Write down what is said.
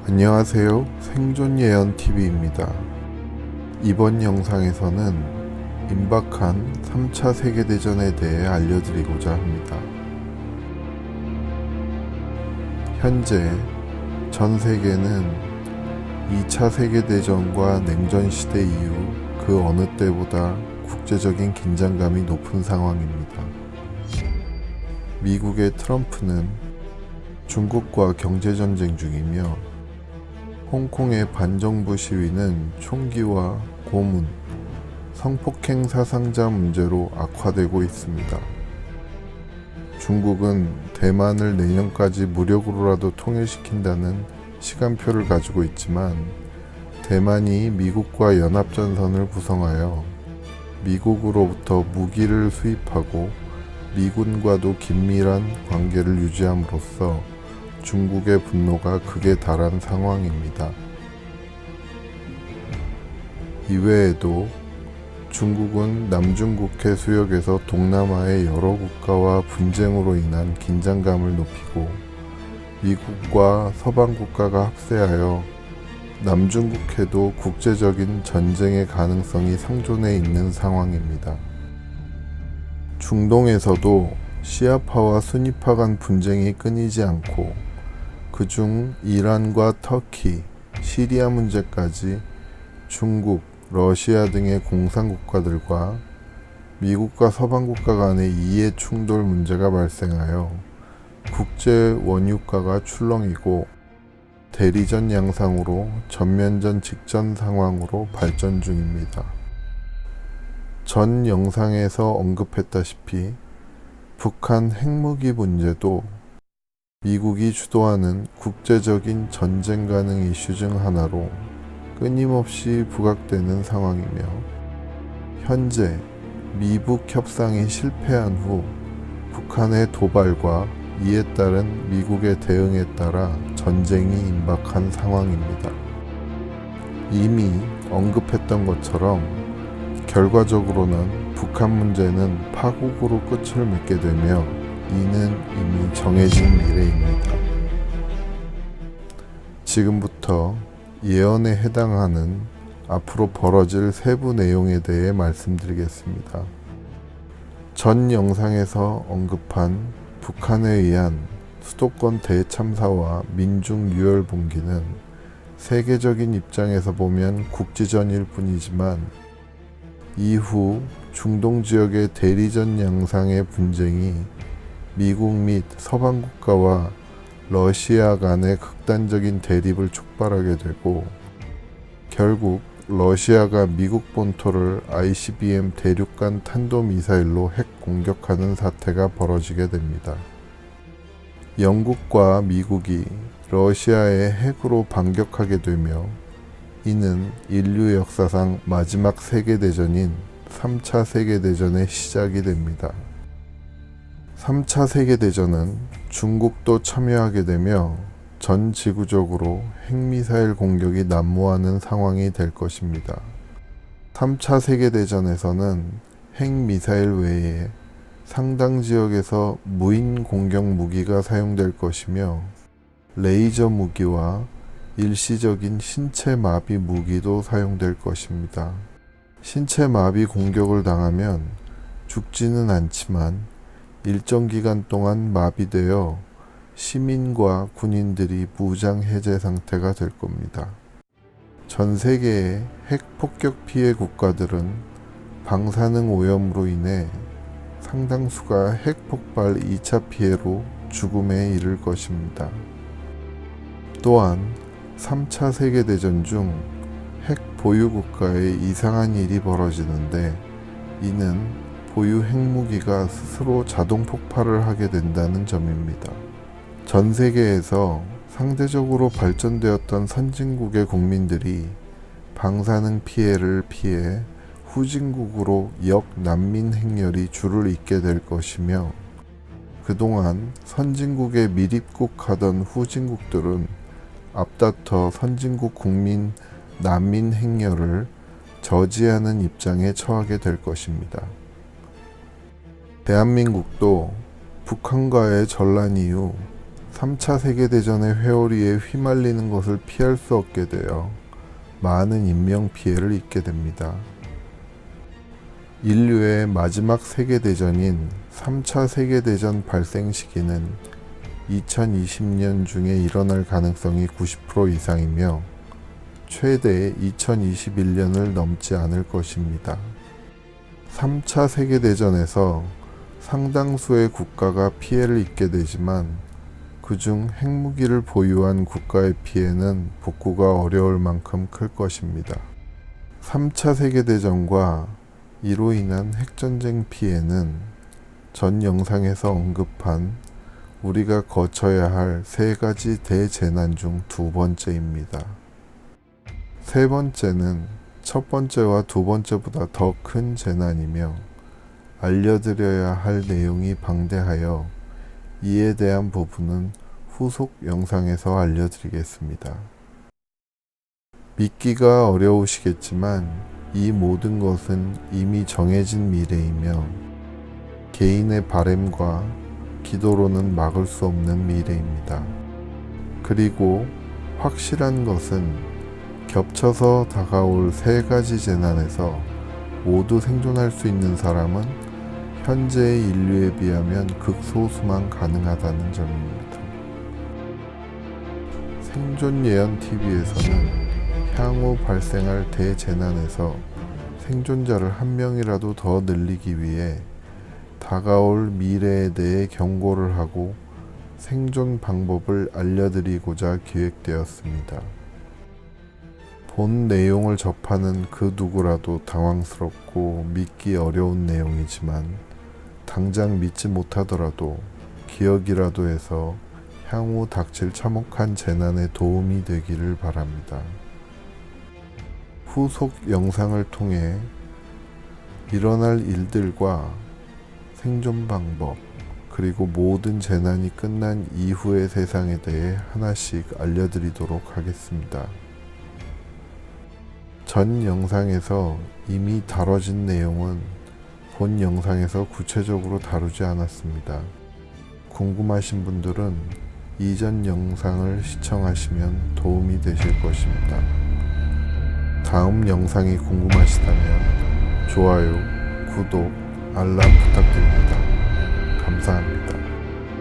안녕하세요. 생존예언TV입니다. 이번 영상에서는 임박한 3차 세계대전에 대해 알려드리고자 합니다. 현재 전 세계는 2차 세계대전과 냉전시대 이후 그 어느 때보다 국제적인 긴장감이 높은 상황입니다. 미국의 트럼프는 중국과 경제전쟁 중이며 홍콩의 반정부 시위는 총기와 고문, 성폭행 사상자 문제로 악화되고 있습니다. 중국은 대만을 내년까지 무력으로라도 통일시킨다는 시간표를 가지고 있지만 대만이 미국과 연합전선을 구성하여 미국으로부터 무기를 수입하고 미군과도 긴밀한 관계를 유지함으로써 중국의 분노가 극에 달한 상황입니다. 이외에도 중국은 남중국해 수역에서 동남아의 여러 국가와 분쟁으로 인한 긴장감을 높이고 미국과 서방 국가가 합세하여 남중국해도 국제적인 전쟁의 가능성이 상존해 있는 상황입니다. 중동에서도 시아파와 수니파 간 분쟁이 끊이지 않고 그중 이란과 터키, 시리아 문제까지 중국, 러시아 등의 공산국가들과 미국과 서방국가 간의 이해 충돌 문제가 발생하여 국제 원유가가 출렁이고 대리전 양상으로 전면전 직전 상황으로 발전 중입니다. 전 영상에서 언급했다시피 북한 핵무기 문제도 미국이 주도하는 국제적인 전쟁 가능 이슈 중 하나로 끊임없이 부각되는 상황이며 현재 미북 협상이 실패한 후 북한의 도발과 이에 따른 미국의 대응에 따라 전쟁이 임박한 상황입니다. 이미 언급했던 것처럼 결과적으로는 북한 문제는 파국으로 끝을 맺게 되며 이는 이미 정해진 미래입니다. 지금부터 예언에 해당하는 앞으로 벌어질 세부 내용에 대해 말씀드리겠습니다. 전 영상에서 언급한 북한에 의한 수도권 대참사와 민중 유혈 봉기는 세계적인 입장에서 보면 국지전일 뿐이지만 이후 중동 지역의 대리전 양상의 분쟁이 미국 및 서방 국가와 러시아 간의 극단적인 대립을 촉발하게 되고 결국 러시아가 미국 본토를 ICBM 대륙간 탄도미사일로 핵 공격하는 사태가 벌어지게 됩니다. 영국과 미국이 러시아의 핵으로 반격하게 되며 이는 인류 역사상 마지막 세계대전인 3차 세계대전의 시작이 됩니다. 3차 세계대전은 중국도 참여하게 되며 전 지구적으로 핵미사일 공격이 난무하는 상황이 될 것입니다. 3차 세계대전에서는 핵미사일 외에 상당 지역에서 무인 공격 무기가 사용될 것이며 레이저 무기와 일시적인 신체 마비 무기도 사용될 것입니다. 신체 마비 공격을 당하면 죽지는 않지만 일정 기간 동안 마비되어 시민과 군인들이 무장 해제 상태가 될 겁니다. 전 세계의 핵 폭격 피해 국가들은 방사능 오염으로 인해 상당수가 핵 폭발 2차 피해로 죽음에 이를 것입니다. 또한 3차 세계대전 중 핵 보유 국가에 이상한 일이 벌어지는데 이는 보유 핵무기가 스스로 자동 폭발을 하게 된다는 점입니다. 전 세계에서 상대적으로 발전되었던 선진국의 국민들이 방사능 피해를 피해 후진국으로 역난민 행렬이 줄을 잇게 될 것이며 그동안 선진국에 밀입국하던 후진국들은 앞다퉈 선진국 국민 난민 행렬을 저지하는 입장에 처하게 될 것입니다. 대한민국도 북한과의 전란 이후 3차 세계대전의 회오리에 휘말리는 것을 피할 수 없게 되어 많은 인명피해를 입게 됩니다. 인류의 마지막 세계대전인 3차 세계대전 발생 시기는 2020년 중에 일어날 가능성이 90% 이상이며 최대 2021년을 넘지 않을 것입니다. 3차 세계대전에서 상당수의 국가가 피해를 입게 되지만 그중 핵무기를 보유한 국가의 피해는 복구가 어려울 만큼 클 것입니다. 3차 세계대전과 이로 인한 핵전쟁 피해는 전 영상에서 언급한 우리가 거쳐야 할 세 가지 대재난 중 두 번째입니다. 세 번째는 첫 번째와 두 번째보다 더 큰 재난이며 알려드려야 할 내용이 방대하여 이에 대한 부분은 후속 영상에서 알려드리겠습니다. 믿기가 어려우시겠지만 이 모든 것은 이미 정해진 미래이며 개인의 바램과 기도로는 막을 수 없는 미래입니다. 그리고 확실한 것은 겹쳐서 다가올 세 가지 재난에서 모두 생존할 수 있는 사람은 현재의 인류에 비하면 극소수만 가능하다는 점입니다. 생존 예언 TV에서는 향후 발생할 대재난에서 생존자를 한 명이라도 더 늘리기 위해 다가올 미래에 대해 경고를 하고 생존 방법을 알려드리고자 기획되었습니다. 본 내용을 접하는 그 누구라도 당황스럽고 믿기 어려운 내용이지만 당장 믿지 못하더라도 기억이라도 해서 향후 닥칠 참혹한 재난에 도움이 되기를 바랍니다. 후속 영상을 통해 일어날 일들과 생존 방법, 그리고 모든 재난이 끝난 이후의 세상에 대해 하나씩 알려드리도록 하겠습니다. 전 영상에서 이미 다뤄진 내용은 본 영상에서 구체적으로 다루지 않았습니다. 궁금하신 분들은 이전 영상을 시청하시면 도움이 되실 것입니다. 다음 영상이 궁금하시다면 좋아요, 구독, 알람 부탁드립니다. 감사합니다.